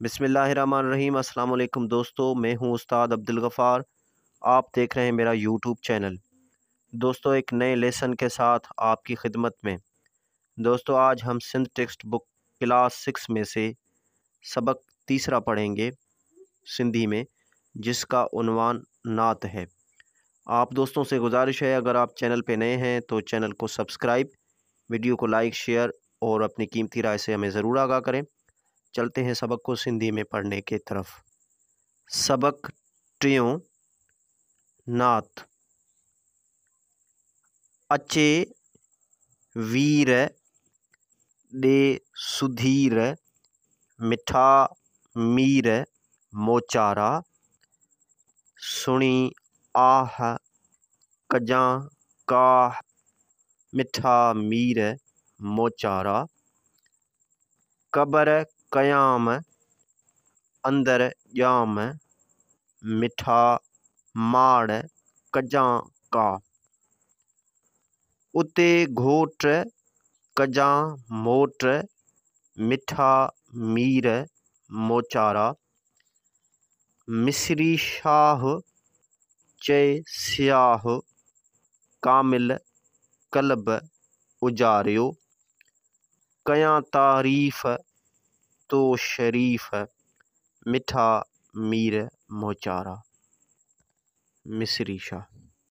बिस्मिल्लाहिर्रहमानिर्रहीम। अस्सलाम वालेकुम दोस्तों, मैं हूं उस्ताद अब्दुल गफ़ार। आप देख रहे हैं मेरा यूट्यूब चैनल। दोस्तों, एक नए लेसन के साथ आपकी खिदमत में। दोस्तों, आज हम सिंध टेक्स्ट बुक क्लास 6 में से सबक तीसरा पढ़ेंगे सिंधी में, जिसका उन्वान नात है। आप दोस्तों से गुजारिश है, अगर आप चैनल पे नए हैं तो चैनल को सब्सक्राइब, वीडियो को लाइक, शेयर और अपनी कीमती राय से हमें ज़रूर आगाह करें। चलते हैं सबक को सिंधी में पढ़ने की तरफ। सबक टियों, नात। अचे वीर ॾे सुधीर, मिठा मीर मोचारा, सुणी आह कजां काह, मिठा मीर मोचारा, कबर कयाम अंदर ॼाम, मिठा माड़ कजां का, उते घोट कजां मोट, मिठा मीर मोचारा, मिस्री शाह चए सियाह, कामिल कल्ब उजारियो, कयां तारीफ़ तो शरीफ़, मिठा मीर मोचारा। मिस्री शाह।